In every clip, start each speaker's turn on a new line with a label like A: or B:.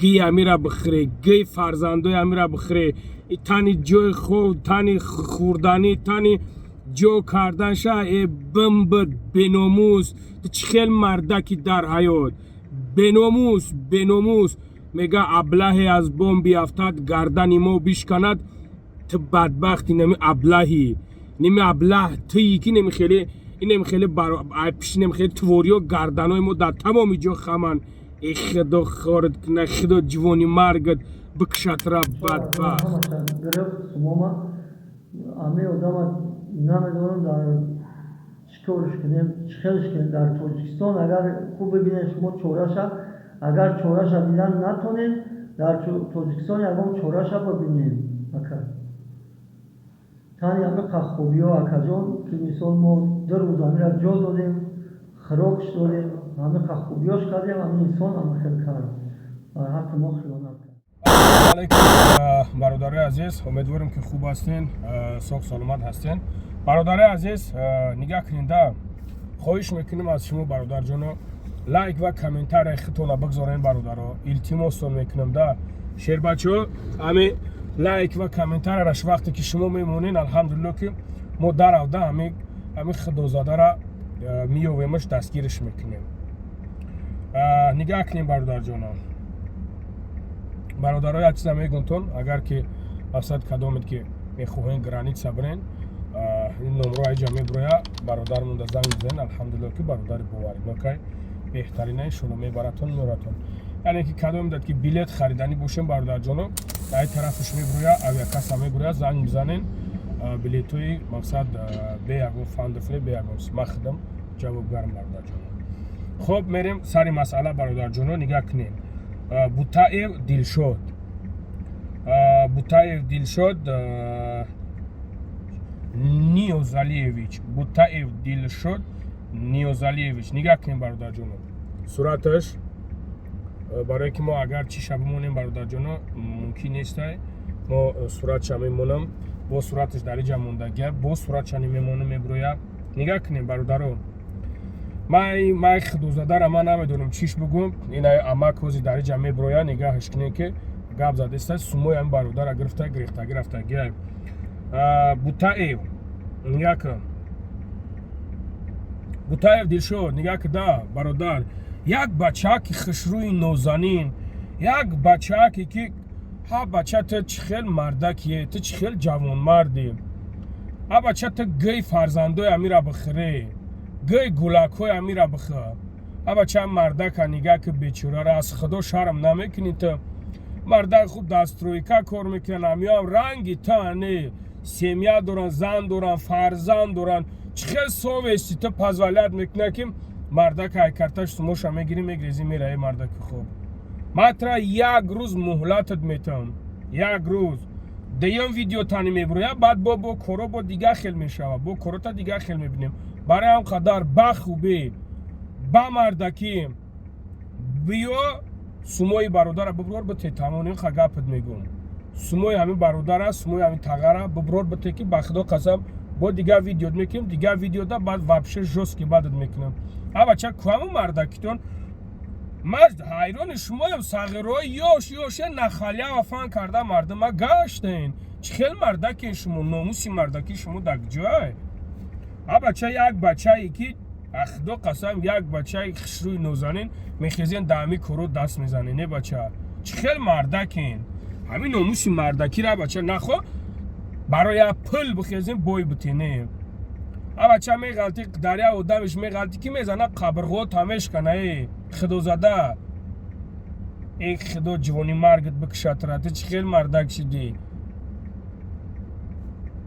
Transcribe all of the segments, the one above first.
A: گی امیرا بخره گی فرزندای امیرا بخره تانی جوی خود تانی خوردانی تانی جو کردن شا بمبر بناموس چخیل مردکی در حیات بناموس میگه ابله از بمب بیافتد گردن ما بیشکند تو بدبختی نمی ابلهی نمی ابله تو یکی نمیخیلی این نمیخیلی پیش نمیخیلی توریو گردنای ما در تمامی جا خمن ای خدا خارد کنه خدا جوانی مرگت بکشت را بدبخت
B: گرفت سموما همه آدم نمیدونم در چیکارش کنیم چخلش کنیم در تاجیکستان اگر خوب ببینید شما چوراشا اگر چوراشا دیدن نتونیم در تاجیکستان یکم چوراشا ببینیم تانی همه خوبی ها اکجان که مثال ما در روز همه را جا دادیم خراکش دادیم همه خوبی هاش کردیم همه انسان همه خیلی کرد حتی ما خیانت کرد.
A: علیکم برادر عزیز امیدوارم که خوب هستین ساق سلامت هستین برادر عزیز نگاه کنین دا خواهش میکنیم از شما برادر جانو لایک و کامنتار خودتون بگذارین برادرها التماستون میکنم دا شیر بچو همه لایک و کامنتار راش وقتی که شما میمونین الحمدلله که ما در اوده همه خدازاده را میویمش دستگیرش میکنیم نگاه کنیم برادر جانو برادرای عزیز میگونتون اگر که مقصد کدامید که میخواهین گرانیتسا برین این نمره جمعی برویا برادر مونده زنگ بزن الحمدلله که برادر بواریم اوکی بهترینه شما میبراتون میراتون یعنی که کدامید که بلیت خریدنی باشین برادر جانو در طرفش میبرویا اویاکاس میبرویا زنگ بزنین بلیتوی مقصد بیاگون فاندفلی بیاگون مخدم جوابگرم برادر جانو خب میریم سری مسئله برادر جانو نگاه کنین بوتاев دلشاد نیوزالیویچ نگاه کنیم برادر جانو صورتش برای که ما اگر چی شبمونیم برادر جانو ممکن نیست ما صورتش میمونم با صورتش در اینجا موندگه با صورتش میمونم میبرویم نگاه کنیم برادرو من خدوزاده را من نمیدونم چیش بگم این اما کوزی در جمعه برویا نگاهش کنه که گاب زده است سموی هم برادر را گرفته گیه بوتاев نگاه کن بوتاев دلشاد نگاه کن دا برادر یک بچه که خشروی نوزانین یک بچه که ها بچه تا چخیل مردکیه تا چخیل جوان مردی ها بچه تا گی فرزندوی امیره بخره گای گولاکوی امیره بخواه ابا چند مردک نگاه که بیچوره را از خدا شرم نمیکنی تو مردک خوب دسترویکا کار میکنن همیام رنگی تانه سیمیا دورن زن دورن فرزند دورن چخیل سوویستی تو پزولیت میکنه که مردک های کرتش سموشا میگیری میگریزی میره مردک خوب ماترا یک روز مهلتت میتم یک روز دیم ویدیو تانی میبرویم بعد با کرو با دیگه خیل میشوه با کرو تا دیگه خیل میبینیم برای هم قدر بخوبی با مردکی بیو سموی برادر ببرور بته تمامین خگاپت میگم سموی همین برادر سموی همین تغره ببرور بته که بخدا قسم با دیگه ویدیو میکنم دیگه ویدیو دا بعد وابشه جوس که بعدت میکنم ها بچه کوام مردکیتون مرد حیران شما هم صغیرای یوش نخالی وفان کرده مردم گشتین چخیل مردکی شما ناموسی مردکی شما دکجای ها بچه یک بچه ای که اخدا قسم یک بچه خشروی نوزانین میخیزین دامی کرو دست میزنین نه بچه چخیل مردکین همین ناموسی مردکی را بچه نخوا برای پل بخیزین بوی بتینه ها بچه می غلطی دریا و دمش می غلطی که میزنه قبرغو تمش کنه خدو زده ای خدو جوانی مرگت بکشت را چخیل مردک شدی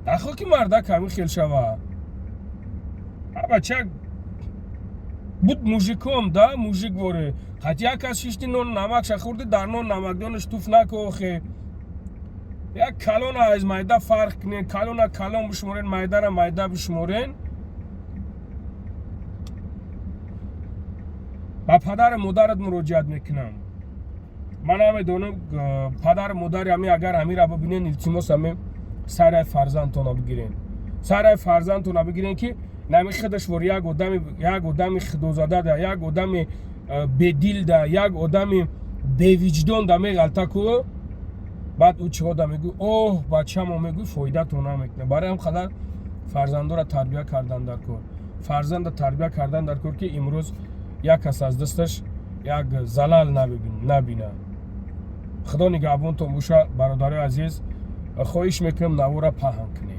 A: اخو که مردک همین خیل شوه بچه بود موژیکم دا موژیک بوره حتی یک کس شیشتی نون نمک شخورده در نون نمک دانش توف نکو خی یک کلون از مایده فرق کنین کلون بشمورین مایده را مایده بشمورین با پدر مادرت مراجعت میکنم من همه دونم پدر مادر همی اگر همی را ببینین التماس همی سر فرزندتون بگیرین سر فرزندتون بگیرین که نمی خودش ور یک آدم خدوزاده ده یک آدم بدیل ده یک آدم бевиҷдон да меғалта ку баъд ӯ чиҳо да мегӯ оҳ бачамо мегӯ фоидато намекунад. Барои ҳам қадар фарзандоро тарбия кардан дар кор, фарзанда тарбия кардан дар кор ки имрӯз як кас аз дасташ як залал набинад. худо нигаҳбонтон боша бародарои азиз. хоҳиш мекунам навора паҳн кунед.